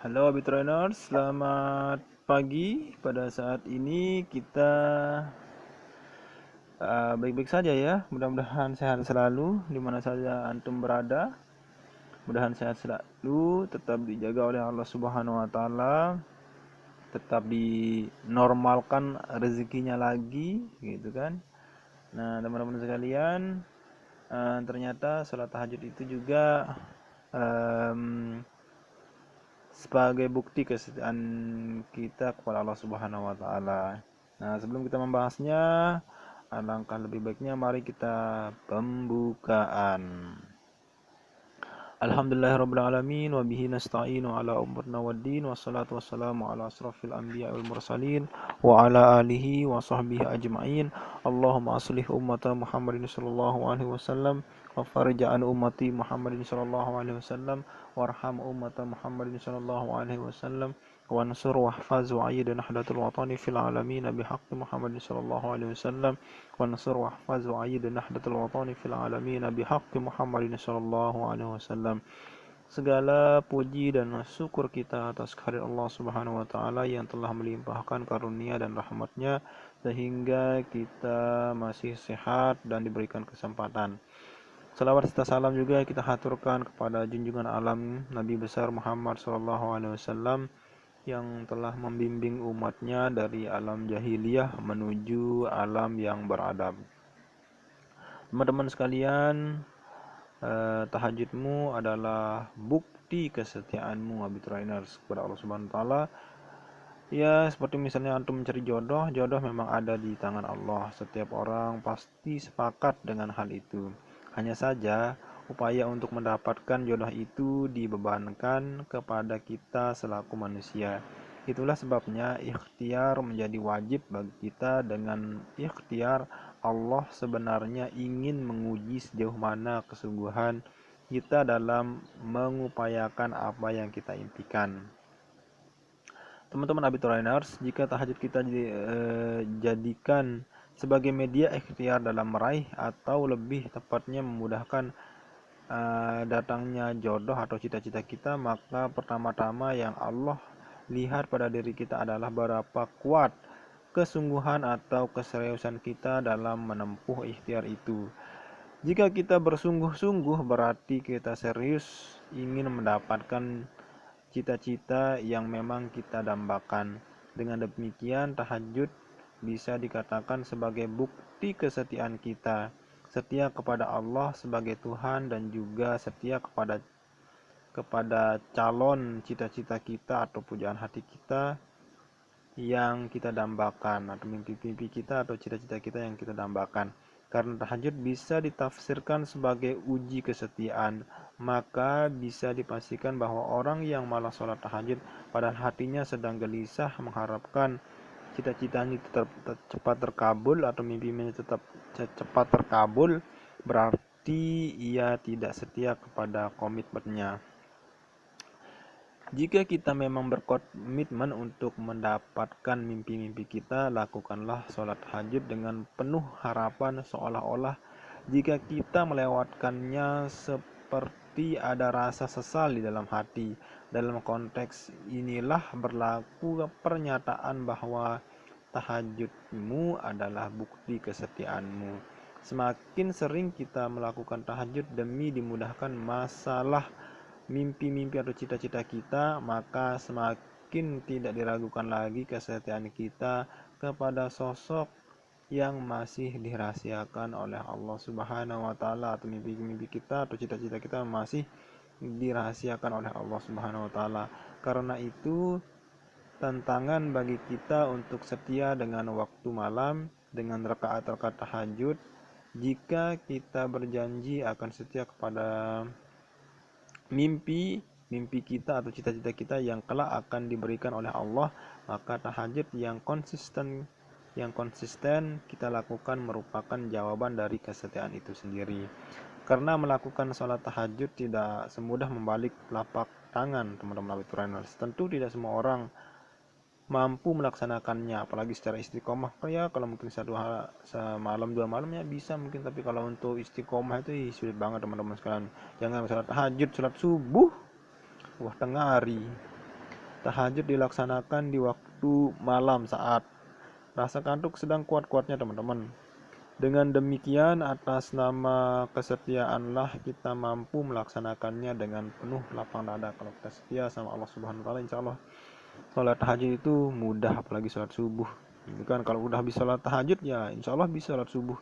Halo Bitcoiners, selamat pagi. Pada saat ini kita baik-baik saja ya. Mudah-mudahan sehat selalu di mana saja antum berada. Mudah-mudahan sehat selalu, tetap dijaga oleh Allah Subhanahu wa taala, tetap dinormalkan rezekinya lagi gitu kan. Nah, teman-teman sekalian, ternyata sholat tahajud itu juga em, sebagai bukti kesetiaan kita kepada Allah Subhanahu wa taala. Nah, sebelum kita membahasnya, alangkah lebih baiknya mari kita pembukaan. Alhamdulillahirabbil alamin wa bihi nasta'inu ala umurina waddin wassalatu wassalamu ala asrafil anbiya'i wal mursalin wa ala alihi wa sahbihi ajma'in. Allahumma aslih ummata Muhammadin sallallahu alaihi wasallam wa farij an ummati Muhammadin sallallahu alaihi wasallam warham ummata Muhammadin sallallahu alaihi wasallam wansur wahfaz wa ayyid nahdlatul watani fil alamin bihaqqi Muhammadin sallallahu alaihi wasallam wansur wahfaz wa ayyid nahdlatul watani fil alamin bihaqqi Muhammadin sallallahu alaihi wasallam. Segala puji dan syukur kita atas kehadirat Allah Subhanahu wa taala yang telah melimpahkan karunia dan rahmatnya sehingga kita masih sehat dan diberikan kesempatan. Salawat serta salam juga kita haturkan kepada junjungan alam Nabi besar Muhammad sallallahu alaihi wasallam yang telah membimbing umatnya dari alam jahiliyah menuju alam yang beradab. Teman-teman sekalian, tahajudmu adalah bukti kesetiaanmu Abitrainers kepada Allah Subhanahu wa taala. Ya, seperti misalnya antum mencari jodoh, jodoh memang ada di tangan Allah. Setiap orang pasti sepakat dengan hal itu. Hanya saja, upaya untuk mendapatkan jodoh itu dibebankan kepada kita selaku manusia. Itulah sebabnya ikhtiar menjadi wajib bagi kita. Dengan ikhtiar, Allah sebenarnya ingin menguji sejauh mana kesungguhan kita dalam mengupayakan apa yang kita impikan. Teman-teman Abitrainers, jika tahajud kita jadikan sebagai media ikhtiar dalam meraih atau lebih tepatnya memudahkan datangnya jodoh atau cita-cita kita, maka pertama-tama yang Allah lihat pada diri kita adalah berapa kuat kesungguhan atau keseriusan kita dalam menempuh ikhtiar itu. Jika kita bersungguh-sungguh, berarti kita serius ingin mendapatkan cita-cita yang memang kita dambakan. Dengan demikian, tahajud bisa dikatakan sebagai bukti kesetiaan kita, setia kepada Allah sebagai Tuhan dan juga setia kepada calon cita-cita kita atau pujaan hati kita yang kita dambakan, atau mimpi-mimpi kita atau cita-cita kita yang kita dambakan. Karena tahajud bisa ditafsirkan sebagai uji kesetiaan, maka bisa dipastikan bahwa orang yang malah sholat tahajud padahal hatinya sedang gelisah mengharapkan cita-citanya tetap cepat terkabul atau mimpi-mimpinya tetap cepat terkabul, berarti ia tidak setia kepada komitmennya. Jika kita memang berkomitmen untuk mendapatkan mimpi-mimpi kita, lakukanlah sholat tahajud dengan penuh harapan, seolah-olah jika kita melewatkannya seperti ada rasa sesal di dalam hati. Dalam konteks inilah berlaku pernyataan bahwa tahajudmu adalah bukti kesetiaanmu. Semakin sering kita melakukan tahajud demi dimudahkan masalah mimpi-mimpi atau cita-cita kita, maka semakin tidak diragukan lagi kesetiaan kita kepada sosok yang masih dirahasiakan oleh Allah Subhanahu wa taala, atau mimpi-mimpi kita atau cita-cita kita masih dirahasiakan oleh Allah Subhanahu wa taala. Karena itu, tantangan bagi kita untuk setia dengan waktu malam, dengan rakaat-rakaat tahajud. Jika kita berjanji akan setia kepada mimpi kita atau cita-cita kita yang kelak akan diberikan oleh Allah, maka tahajud yang konsisten kita lakukan merupakan jawaban dari kesetiaan itu sendiri. Karena melakukan sholat tahajud tidak semudah membalik telapak tangan, teman-teman Abituruners. Tentu tidak semua orang mampu melaksanakannya, apalagi secara istiqomah. Ya kalau mungkin semalam 2 malam ya bisa mungkin, tapi kalau untuk istiqomah itu sulit banget teman-teman sekalian. Jangan sholat tahajud, sholat subuh, wah tengah hari Tahajud dilaksanakan di waktu malam saat rasa kantuk sedang kuat-kuatnya teman-teman. Dengan demikian, atas nama kesetiaanlah kita mampu melaksanakannya dengan penuh lapang dada. Kalau kita setia sama Allah Subhanahu wa taala, insya Allah sholat tahajud itu mudah, apalagi sholat subuh. Itu kan kalau udah bisa sholat tahajud ya insya Allah bisa sholat subuh.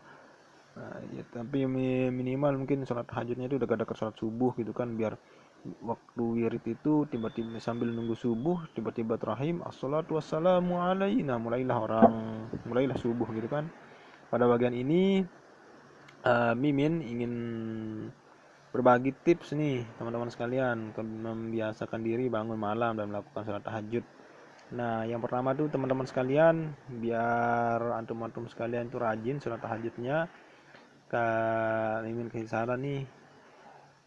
Nah, ya, tapi minimal mungkin sholat tahajudnya itu dekat-dekat sholat subuh gitu kan, biar waktu wirid itu tiba-tiba sambil nunggu subuh tiba-tiba terahim assalatu wassalamu alaina, mulailah subuh gitu kan. Pada bagian ini Mimin ingin berbagi tips nih teman-teman sekalian, membiasakan diri bangun malam dan melakukan sholat tahajud. Nah, yang pertama tuh teman-teman sekalian, biar antum-antum sekalian itu rajin sholat tahajudnya, Mimin kasih saran nih,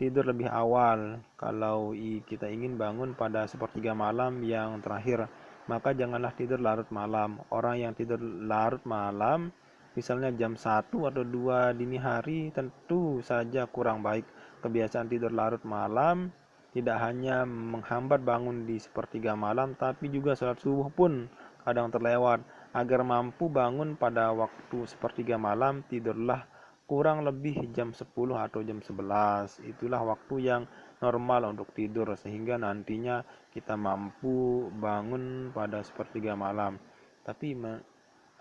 tidur lebih awal. Kalau kita ingin bangun pada sepertiga malam yang terakhir, maka janganlah tidur larut malam. Orang yang tidur larut malam, misalnya jam 1 atau 2 dini hari, tentu saja kurang baik. Kebiasaan tidur larut malam tidak hanya menghambat bangun di sepertiga malam, tapi juga sholat subuh pun kadang terlewat. Agar mampu bangun pada waktu sepertiga malam, tidurlah kurang lebih jam 10 atau jam 11. Itulah waktu yang normal untuk tidur, sehingga nantinya kita mampu bangun pada sepertiga malam. Tapi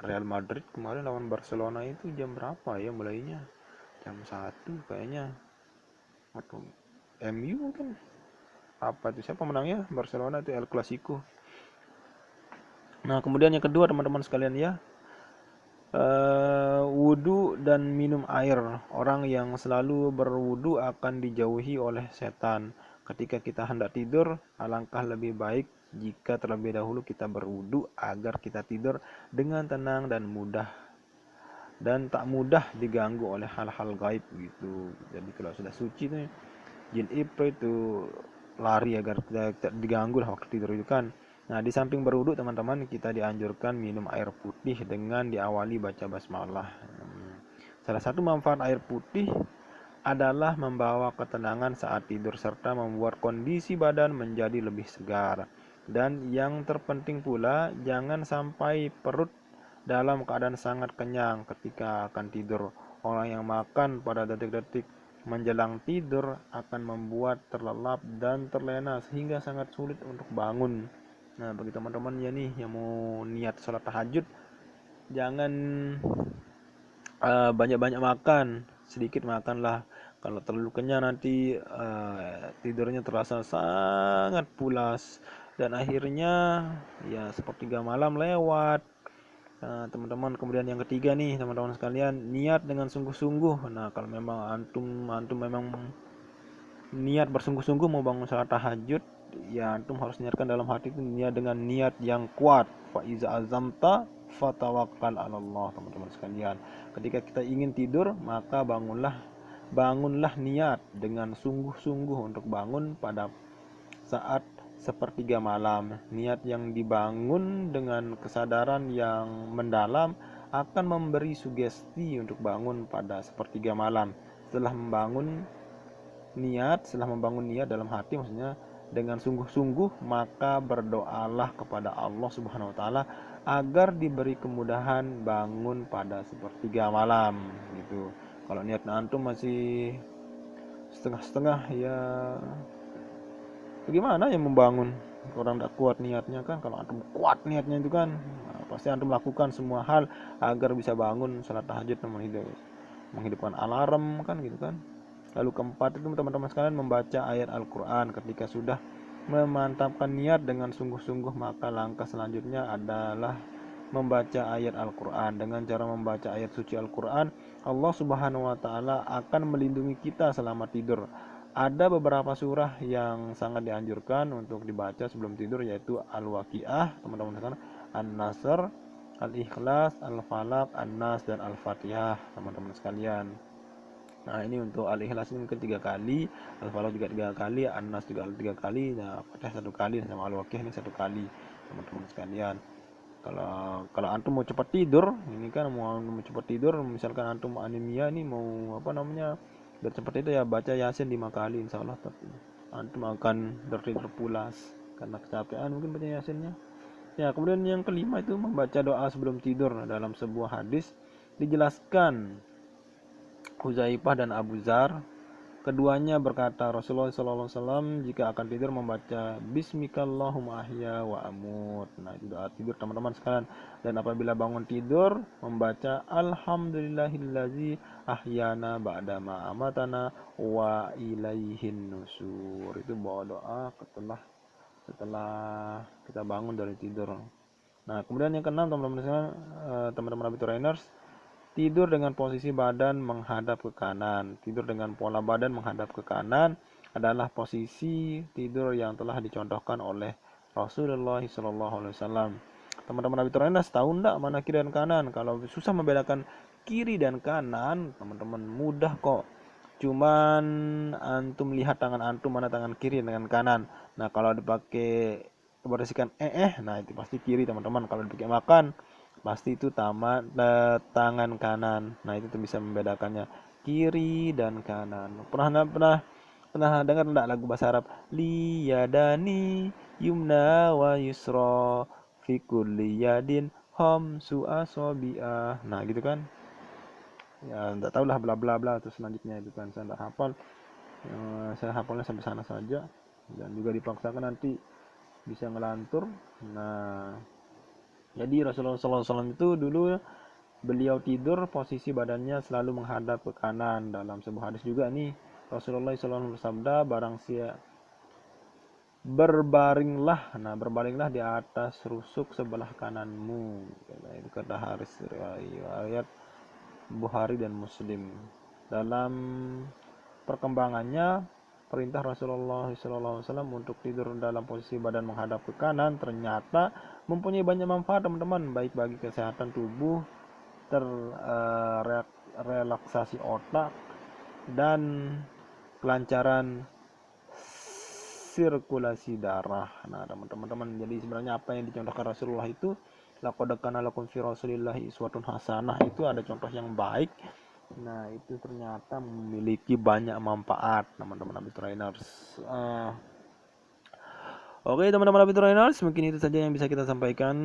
Real Madrid kemarin lawan Barcelona itu jam berapa ya mulainya? Jam 1 kayaknya. Atau MU kan? Apa itu, siapa menangnya? Barcelona, itu El Clasico. Nah, kemudian yang kedua teman-teman sekalian ya, wudhu dan minum air. Orang yang selalu berwudhu akan dijauhi oleh setan. Ketika kita hendak tidur, alangkah lebih baik jika terlebih dahulu kita berwudhu agar kita tidur dengan tenang dan mudah dan tak mudah diganggu oleh hal-hal gaib gitu. Jadi kalau sudah suci nih, jin iprit itu lari agar tidak diganggu lah waktu tidur itu kan. Nah, di samping berwudhu teman-teman, kita dianjurkan minum air putih dengan diawali baca basmalah. Salah satu manfaat air putih adalah membawa ketenangan saat tidur serta membuat kondisi badan menjadi lebih segar. Dan yang terpenting pula, jangan sampai perut dalam keadaan sangat kenyang ketika akan tidur. Orang yang makan pada detik-detik menjelang tidur akan membuat terlelap dan terlena sehingga sangat sulit untuk bangun. Nah, bagi teman-teman ya nih yang mau niat sholat tahajud, jangan banyak-banyak makan, sedikit makanlah. Kalau terlalu kenyang nanti tidurnya terasa sangat pulas dan akhirnya ya sepertiga malam lewat. Nah, teman-teman, kemudian yang ketiga nih teman-teman sekalian, niat dengan sungguh-sungguh. Nah, kalau memang antum memang niat bersungguh-sungguh mau bangun salat tahajud, ya antum harus niatkan dalam hati itu niat dengan niat yang kuat. Fa iza azamta fatawakkal 'ala Allah, teman-teman sekalian. Ketika kita ingin tidur, maka bangunlah niat dengan sungguh-sungguh untuk bangun pada saat sepertiga malam. Niat yang dibangun dengan kesadaran yang mendalam akan memberi sugesti untuk bangun pada sepertiga malam. Setelah membangun niat dalam hati, maksudnya dengan sungguh-sungguh, maka berdoalah kepada Allah Subhanahu wa taala agar diberi kemudahan bangun pada sepertiga malam gitu. Kalau niat antum masih setengah-setengah ya bagaimana yang membangun? Orang tidak kuat niatnya kan. Kalau antum kuat niatnya itu kan, nah, pasti antum lakukan semua hal agar bisa bangun salat tahajud, menghidupkan alarm kan gitu kan. Lalu keempat itu teman-teman sekalian, membaca ayat Al-Quran. Ketika sudah memantapkan niat dengan sungguh-sungguh, maka langkah selanjutnya adalah membaca ayat Al-Quran. Dengan cara membaca ayat suci Al-Quran, Allah Subhanahu wa taala akan melindungi kita selama tidur. Ada beberapa surah yang sangat dianjurkan untuk dibaca sebelum tidur, yaitu Al-Waqiah, teman-teman sekalian, An-Nasr, Al-Ikhlas, Al-Falaq, An-Nas, dan Al-Fatihah, teman-teman sekalian. Nah, ini untuk Al-Ikhlas ini mungkin 3 kali, Al-Falaq juga 3 kali, An-Nas juga 3 kali, nah Fatihah 1 kali, sama Al-Waqiah ini 1 kali, teman-teman sekalian. Kalau antum mau cepat tidur, ini kan mau cepat tidur, misalkan antum anemia ini mau biar cepat itu ya baca Yasin 5 kali, insyaallah antum akan tertidur pulas karena kecapean mungkin baca Yasinnya. Ya, kemudian yang kelima itu membaca doa sebelum tidur. Nah, dalam sebuah hadis dijelaskan Huzaifah dan Abu Dzar, keduanya berkata Rasulullah SAW jika akan tidur membaca Bismikallahumma ahya wa amut. Nah, itu doa tidur teman-teman sekalian. Dan apabila bangun tidur membaca Alhamdulillahillazi ahyana ba'dama amatana wa ilaihin nusur. Itu bawa doa setelah kita bangun dari tidur. Nah, kemudian yang keenam teman-teman sekalian, teman-teman Habit Trainers, tidur dengan posisi badan menghadap ke kanan. Tidur dengan pola badan menghadap ke kanan adalah posisi tidur yang telah dicontohkan oleh Rasulullah SAW. Teman-teman Habit Trainers tahu enggak mana kiri dan kanan? Kalau susah membedakan kiri dan kanan, teman-teman mudah kok. Cuman antum lihat tangan antum mana tangan kiri dengan kanan. Nah, kalau dipakai berisikan nah itu pasti kiri teman-teman. Kalau dipakai makan pasti itu tangan kanan. Nah, itu tuh bisa membedakannya kiri dan kanan. Pernah dengar enggak lagu bahasa Arab? Liyadani yumna wa yusra fi kulli yadin khamsu asabi'ah. Nah, gitu kan? Ya enggak tahu lah bla bla bla terus selanjutnya itu kan saya enggak hafal. Saya hafalnya sampai sana saja dan juga dipaksakan nanti bisa ngelantur. Nah, jadi Rasulullah SAW itu dulu beliau tidur posisi badannya selalu menghadap ke kanan. Dalam sebuah hadis juga nih Rasulullah SAW bersabda, barang siapa berbaringlah di atas rusuk sebelah kananmu. Itu kata Haris, riwayat Bukhari dan Muslim. Dalam perkembangannya perintah Rasulullah SAW untuk tidur dalam posisi badan menghadap ke kanan ternyata mempunyai banyak manfaat teman-teman, baik bagi kesehatan tubuh, relaksasi otak, dan kelancaran sirkulasi darah. Nah, teman-teman, jadi sebenarnya apa yang dicontohkan Rasulullah itu, laqad kana lakum fi rasulillahi uswatun hasanah, itu ada contoh yang baik. Nah, itu ternyata memiliki banyak manfaat teman-teman Habit Trainers. Oke teman-teman Habit Trainers, mungkin itu saja yang bisa kita sampaikan.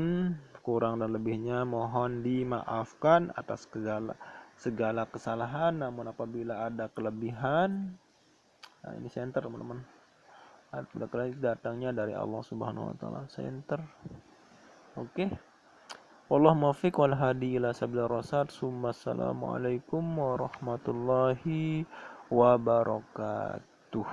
Kurang dan lebihnya mohon dimaafkan atas segala kesalahan. Namun apabila ada kelebihan, nah ini center teman-teman, datangnya dari Allah Subhanahu wa taala, center. Oke. Wallah muwaffiq wal hadi ila sabil rasyad. Assalamualaikum warahmatullahi wabarakatuh.